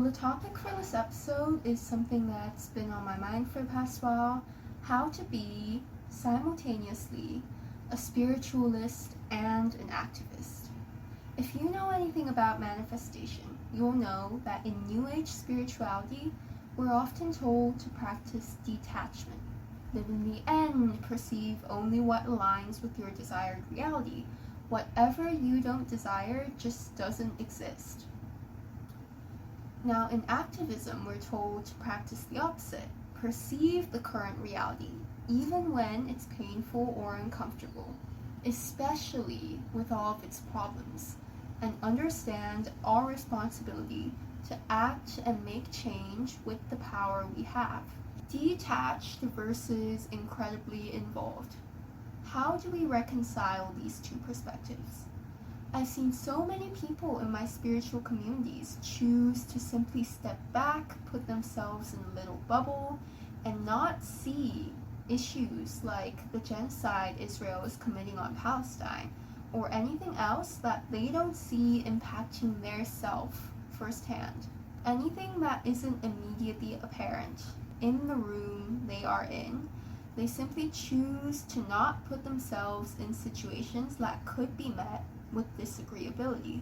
the topic for this episode is something that's been on my mind for the past while: how to be simultaneously a spiritualist and an activist. If you know anything about manifestation, you'll know that in New Age spirituality, we're often told to practice detachment. Live in the end, perceive only what aligns with your desired reality. Whatever you don't desire just doesn't exist. Now, in activism, we're told to practice the opposite. Perceive the current reality, even when it's painful or uncomfortable, especially with all of its problems, and understand our responsibility to act and make change with the power we have. Detached versus incredibly involved. How do we reconcile these two perspectives? I've seen so many people in my spiritual communities choose to simply step back, put themselves in a little bubble, and not see issues like the genocide Israel is committing on Palestine, or anything else that they don't see impacting their self firsthand. Anything that isn't immediately apparent in the room they are in. They simply choose to not put themselves in situations that could be met with disagreeability.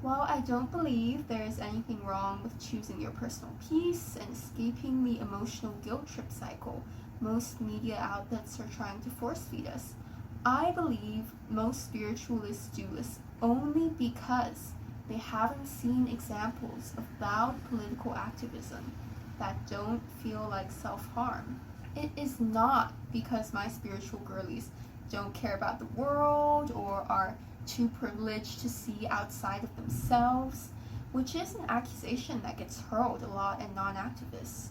While I don't believe there is anything wrong with choosing your personal peace and escaping the emotional guilt trip cycle most media outlets are trying to force feed us, I believe most spiritualists do this only because they haven't seen examples of loud political activism that don't feel like self-harm. It is not because my spiritual girlies don't care about the world or are too privileged to see outside of themselves, which is an accusation that gets hurled a lot at non-activists.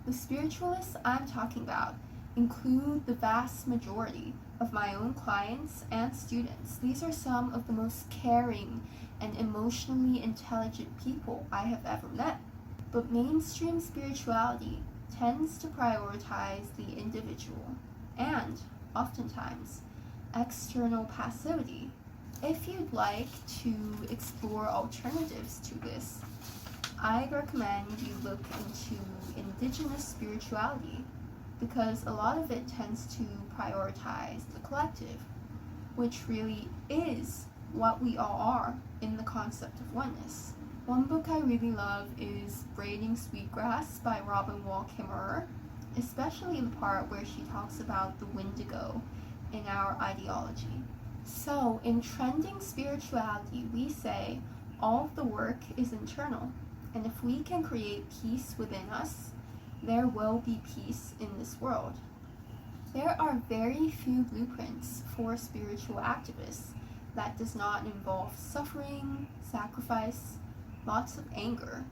The spiritualists I'm talking about include the vast majority of my own clients and students. These are some of the most caring and emotionally intelligent people I have ever met. But mainstream spirituality tends to prioritize the individual and, oftentimes, external passivity. If you'd like to explore alternatives to this, I'd recommend you look into indigenous spirituality, because a lot of it tends to prioritize the collective, which really is what we all are in the concept of oneness. One book I really love is Braiding Sweetgrass by Robin Wall Kimmerer, especially the part where she talks about the Wendigo in our ideology. So, in trending spirituality, we say all of the work is internal, and if we can create peace within us, there will be peace in this world. There are very few blueprints for spiritual activists that does not involve suffering, sacrifice, lots of anger,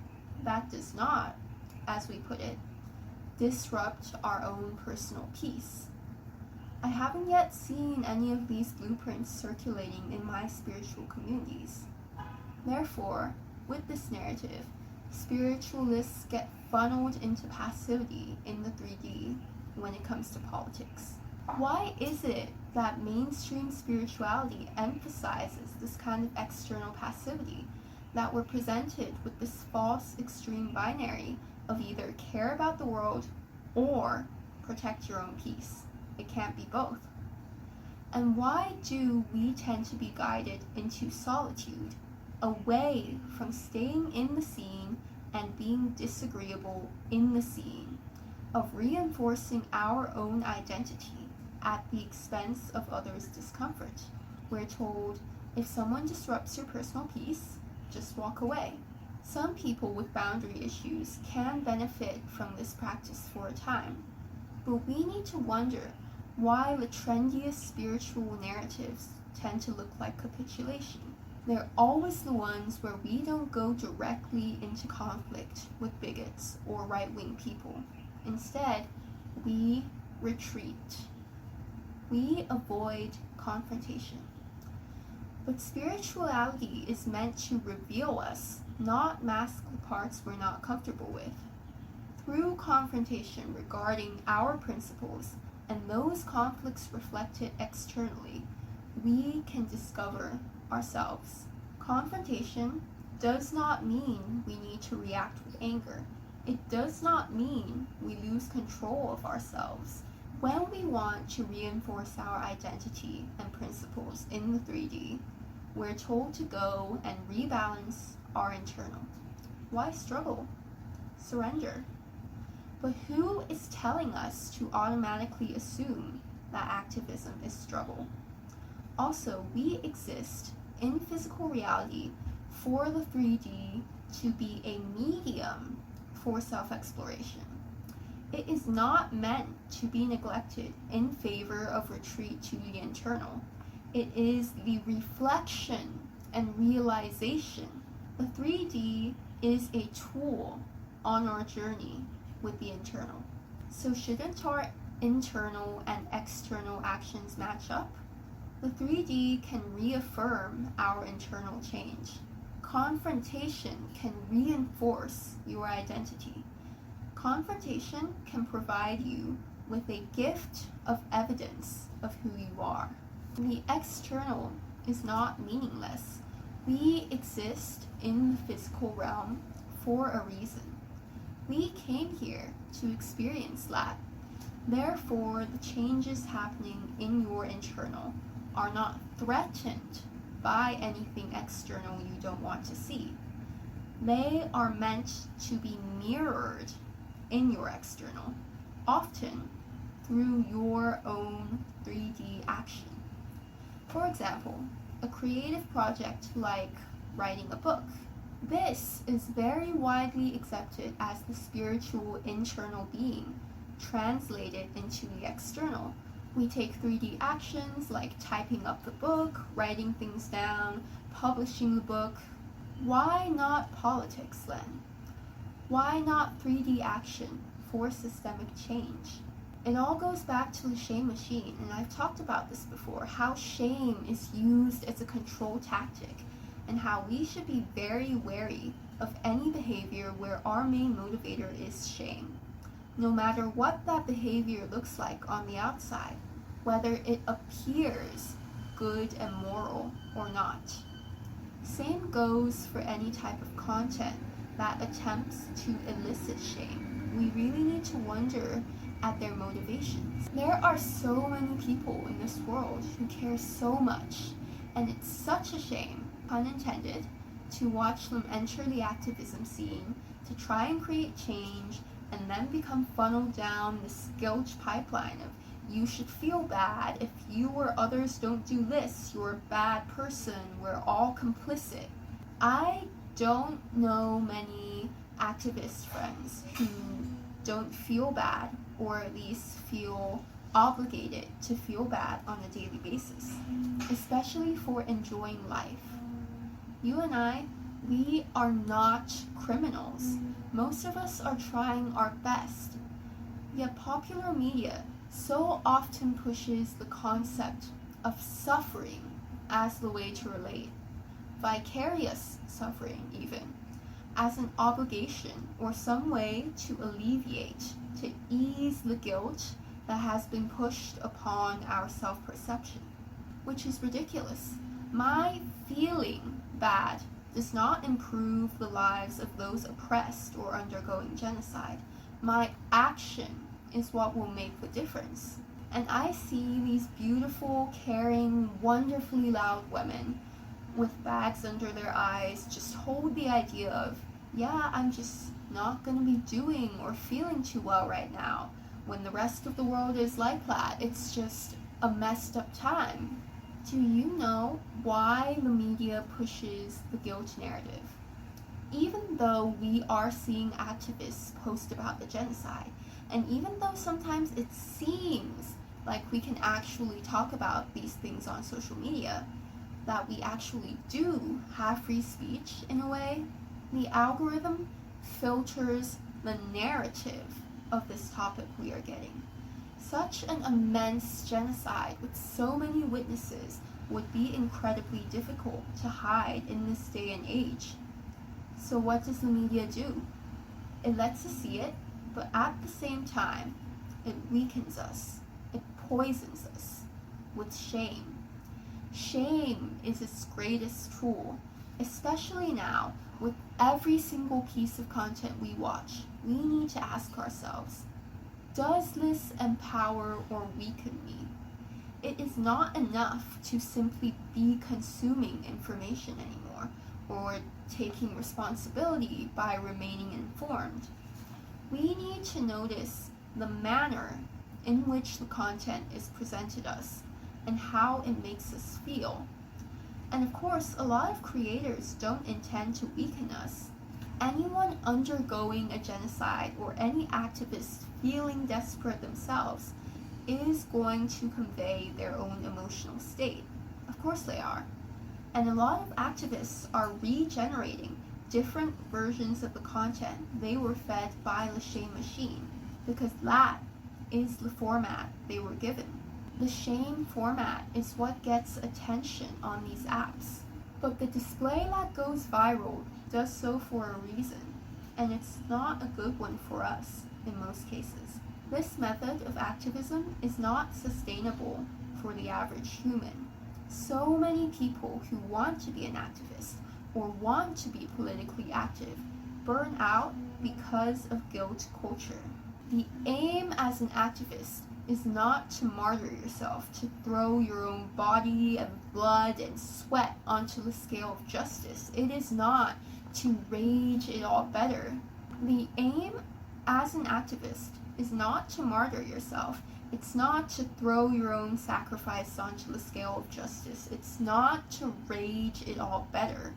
that does not, as we put it, disrupt our own personal peace. I haven't yet seen any of these blueprints circulating in my spiritual communities. Therefore, with this narrative, spiritualists get funneled into passivity in the 3D when it comes to politics. Why is it that mainstream spirituality emphasizes this kind of external passivity, that we're presented with this false extreme binary of either care about the world or protect your own peace? It can't be both. And why do we tend to be guided into solitude, away from staying in the scene and being disagreeable in the scene, of reinforcing our own identity at the expense of others' discomfort? We're told, if someone disrupts your personal peace, just walk away. Some people with boundary issues can benefit from this practice for a time, but we need to wonder why the trendiest spiritual narratives tend to look like capitulation. They're always the ones where we don't go directly into conflict with bigots or right-wing people. Instead, we retreat. We avoid confrontation. But spirituality is meant to reveal us, not mask the parts we're not comfortable with. Through confrontation regarding our principles, and those conflicts reflected externally, we can discover ourselves. Confrontation does not mean we need to react with anger. It does not mean we lose control of ourselves. When we want to reinforce our identity and principles in the 3D, we're told to go and rebalance our internal. Why struggle? Surrender. But who is telling us to automatically assume that activism is struggle? Also, we exist in physical reality for the 3D to be a medium for self-exploration. It is not meant to be neglected in favor of retreat to the internal. It is the reflection and realization. The 3D is a tool on our journey with the internal. So shouldn't our internal and external actions match up? The 3D can reaffirm our internal change. Confrontation can reinforce your identity. Confrontation can provide you with a gift of evidence of who you are. The external is not meaningless. We exist in the physical realm for a reason. We came here to experience that. Therefore, the changes happening in your internal are not threatened by anything external you don't want to see. They are meant to be mirrored in your external, often through your own 3D action. For example, a creative project like writing a book. This is very widely accepted as the spiritual internal being translated into the external. We take 3D actions like typing up the book, writing things down, publishing the book. Why not politics then? Why not 3D action for systemic change? It all goes back to the shame machine, and I've talked about this before, how shame is used as a control tactic, and how we should be very wary of any behavior where our main motivator is shame. No matter what that behavior looks like on the outside, whether it appears good and moral or not. Same goes for any type of content that attempts to elicit shame. We really need to wonder at their motivations. There are so many people in this world who care so much, and it's such a shame, pun intended, to watch them enter the activism scene to try and create change and then become funneled down this guilt pipeline of you should feel bad if you or others don't do this, you're a bad person, we're all complicit. I don't know many activist friends who don't feel bad, or at least feel obligated to feel bad on a daily basis, especially for enjoying life. You and I, we are not criminals. Most of us are trying our best. Yet popular media so often pushes the concept of suffering as the way to relate, vicarious suffering even, as an obligation or some way to alleviate, to ease the guilt that has been pushed upon our self-perception, which is ridiculous. My feeling bad does not improve the lives of those oppressed or undergoing genocide. My action is what will make the difference. And I see these beautiful, caring, wonderfully loud women with bags under their eyes just hold the idea of, yeah, I'm just not going to be doing or feeling too well right now, when the rest of the world is like that. It's just a messed up time. Do you know why the media pushes the guilt narrative? Even though we are seeing activists post about the genocide, and even though sometimes it seems like we can actually talk about these things on social media, that we actually do have free speech in a way, the algorithm filters the narrative of this topic we are getting. Such an immense genocide with so many witnesses would be incredibly difficult to hide in this day and age. So what does the media do? It lets us see it, but at the same time, it weakens us. It poisons us with shame. Shame is its greatest tool, especially now with every single piece of content we watch, we need to ask ourselves, does this empower or weaken me? It is not enough to simply be consuming information anymore, or taking responsibility by remaining informed. We need to notice the manner in which the content is presented us and how it makes us feel. And of course, a lot of creators don't intend to weaken us. Anyone undergoing a genocide or any activist feeling desperate themselves is going to convey their own emotional state. Of course they are. And a lot of activists are regenerating different versions of the content they were fed by the shame machine, because that is the format they were given. The shame format is what gets attention on these apps. But the display that goes viral does so for a reason, and it's not a good one for us in most cases. This method of activism is not sustainable for the average human. So many people who want to be an activist or want to be politically active burn out because of guilt culture. The aim as an activist is not to martyr yourself, to throw your own body and blood and sweat onto the scale of justice. It is not to rage it all better. The aim as an activist is not to martyr yourself. It's not to throw your own sacrifice onto the scale of justice. It's not to rage it all better.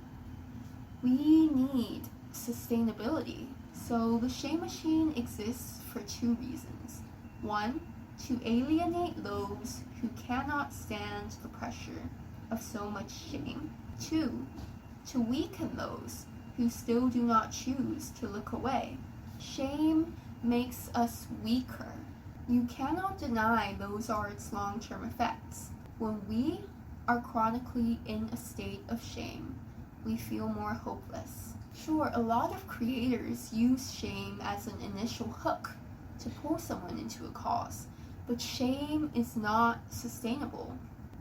We need sustainability. So the shame machine exists for two reasons. One, to alienate those who cannot stand the pressure of so much shame. Two, to weaken those who still do not choose to look away. Shame makes us weaker. You cannot deny those are its long-term effects. When we are chronically in a state of shame, we feel more hopeless. Sure, a lot of creators use shame as an initial hook to pull someone into a cause, but shame is not sustainable.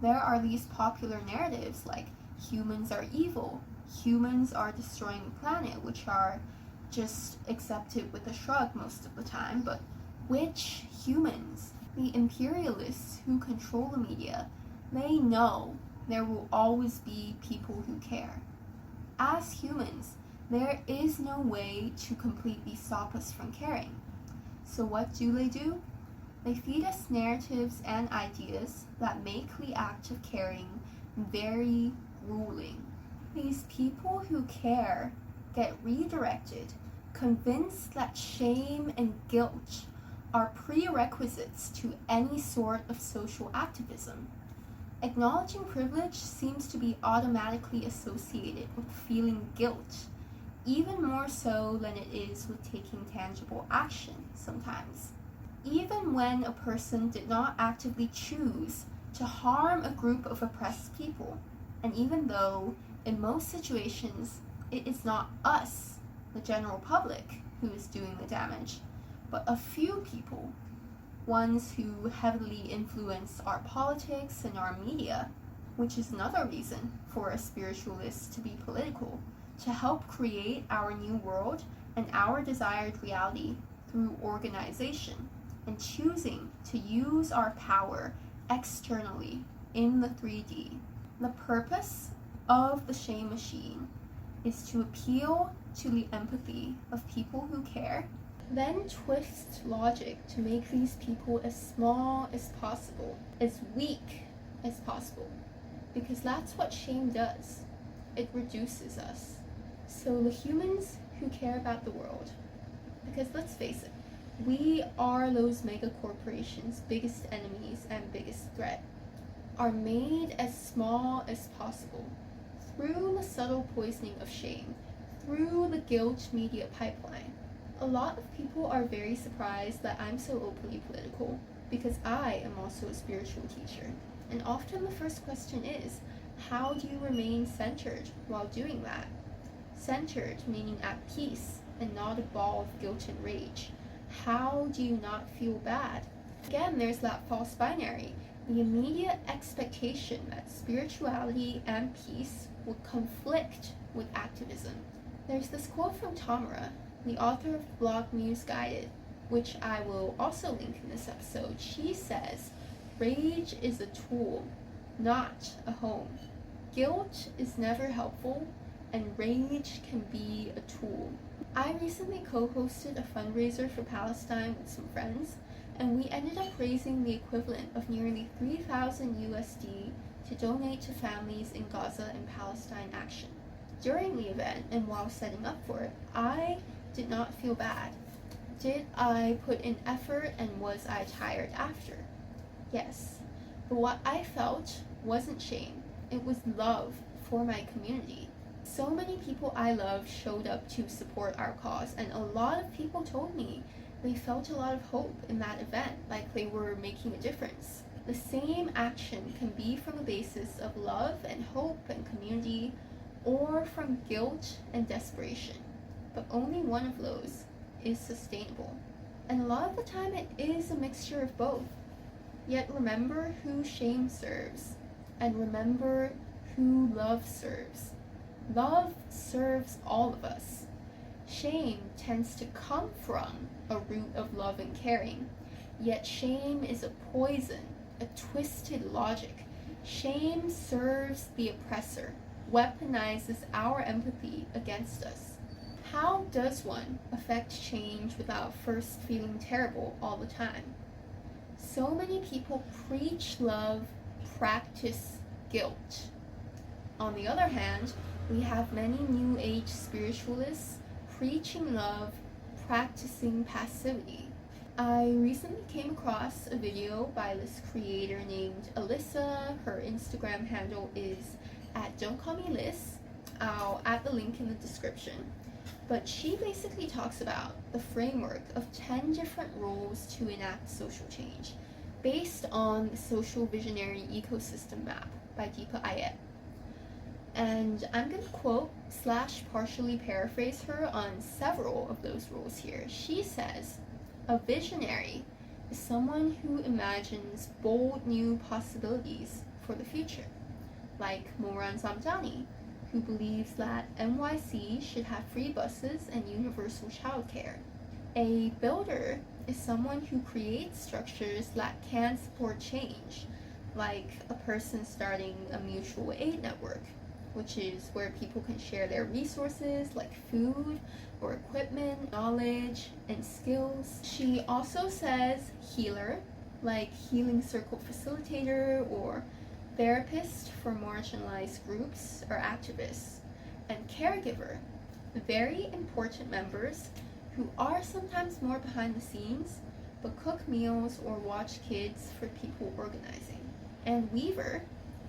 There are these popular narratives like humans are evil, humans are destroying the planet, which are just accepted with a shrug most of the time, but which humans? The imperialists who control the media, they know there will always be people who care. As humans, there is no way to completely stop us from caring. So what do? They feed us narratives and ideas that make the act of caring very grueling. These people who care get redirected, convinced that shame and guilt are prerequisites to any sort of social activism. Acknowledging privilege seems to be automatically associated with feeling guilt, even more so than it is with taking tangible action sometimes. Even when a person did not actively choose to harm a group of oppressed people, and even though in most situations it is not us, the general public, who is doing the damage, but a few people, ones who heavily influence our politics and our media, which is another reason for a spiritualist to be political, to help create our new world and our desired reality through organization and choosing to use our power externally in the 3D. The purpose of the shame machine is to appeal to the empathy of people who care, then twist logic to make these people as small as possible, as weak as possible, because that's what shame does. It reduces us. So the humans who care about the world, because let's face it, we are those mega corporations' biggest enemies and biggest threat, are made as small as possible through the subtle poisoning of shame, through the guilt media pipeline. A lot of people are very surprised that I'm so openly political because I am also a spiritual teacher. And often the first question is, how do you remain centered while doing that? Centered meaning at peace and not a ball of guilt and rage. How do you not feel bad? Again, there's that false binary, the immediate expectation that spirituality and peace would conflict with activism. There's this quote from Tamara, the author of Blog Muse Guided, which I will also link in this episode. She says, "Rage is a tool, not a home. Guilt is never helpful, and rage can be a tool." I recently co-hosted a fundraiser for Palestine with some friends, and we ended up raising the equivalent of nearly 3,000 USD to donate to families in Gaza and Palestine action. During the event and while setting up for it, I did not feel bad. Did I put in effort and was I tired after? Yes. But what I felt wasn't shame. It was love for my community. So many people I love showed up to support our cause, and a lot of people told me they felt a lot of hope in that event, like they were making a difference. The same action can be from a basis of love and hope and community, or from guilt and desperation. But only one of those is sustainable. And a lot of the time it is a mixture of both. Yet remember who shame serves, and remember who love serves. Love serves all of us. Shame tends to come from a root of love and caring, yet shame is a poison, a twisted logic. Shame serves the oppressor, weaponizes our empathy against us. How does one affect change without first feeling terrible all the time? So many people preach love, practice guilt. On the other hand, we have many New Age spiritualists preaching love, practicing passivity. I recently came across a video by this creator named Alyssa. Her Instagram handle is @Don'tCallMeLiz. I'll add the link in the description. But she basically talks about the framework of 10 different rules to enact social change based on the Social Visionary Ecosystem Map by Deepa Ayet. And I'm going to quote / partially paraphrase her on several of those rules here. She says, "A visionary is someone who imagines bold new possibilities for the future, like Moran Zamdani, who believes that NYC should have free buses and universal childcare. A builder is someone who creates structures that can support change, like a person starting a mutual aid network, which is where people can share their resources like food or equipment, knowledge, and skills." She also says healer, like healing circle facilitator or therapist for marginalized groups or activists, and caregiver, very important members who are sometimes more behind the scenes but cook meals or watch kids for people organizing, and weaver,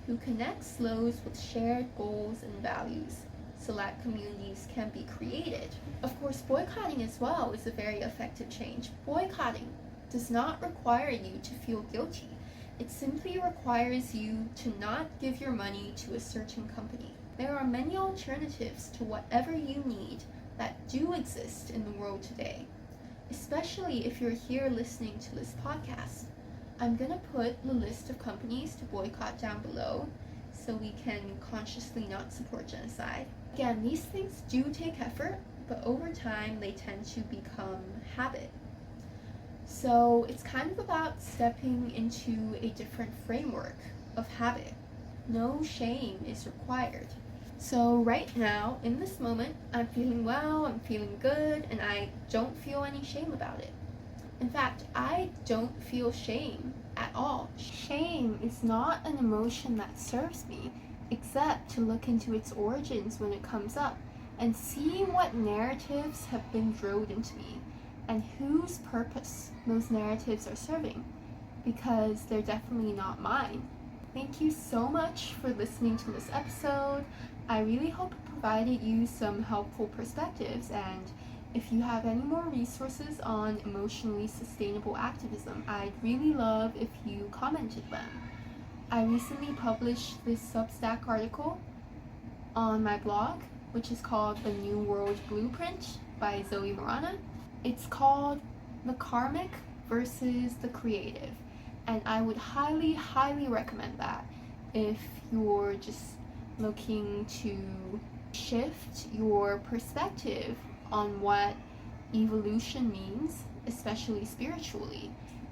who connects those with shared goals and values so that communities can be created. Of course, boycotting as well is a very effective change. Boycotting does not require you to feel guilty. It simply requires you to not give your money to a certain company. There are many alternatives to whatever you need that do exist in the world today, especially if you're here listening to this podcast. I'm going to put the list of companies to boycott down below so we can consciously not support genocide. Again, these things do take effort, but over time they tend to become habit. So it's kind of about stepping into a different framework of habit. No shame is required. So right now, in this moment, I'm feeling well, I'm feeling good, and I don't feel any shame about it. In fact, I don't feel shame at all. Shame is not an emotion that serves me, except to look into its origins when it comes up and see what narratives have been drilled into me and whose purpose those narratives are serving, because they're definitely not mine. Thank you so much for listening to this episode. I really hope it provided you some helpful perspectives, and if you have any more resources on emotionally sustainable activism, I'd really love if you commented them. I recently published this Substack article on my blog, which is called The New World Blueprint by Zoe Morana. It's called The Karmic versus the Creative, and I would highly, highly recommend that if you're just looking to shift your perspective on what evolution means, especially spiritually.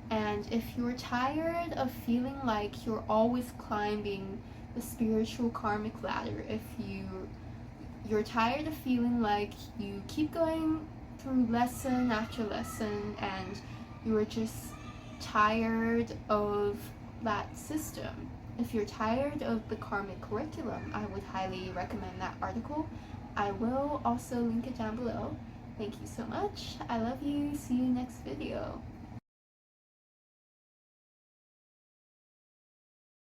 And if you're tired of feeling like you're always climbing the spiritual karmic ladder, if you're tired of feeling like you keep going through lesson after lesson and you're just tired of that system, if you're tired of the karmic curriculum, I would highly recommend that article. I will also link it down below. Thank you so much. I love you. See you next video.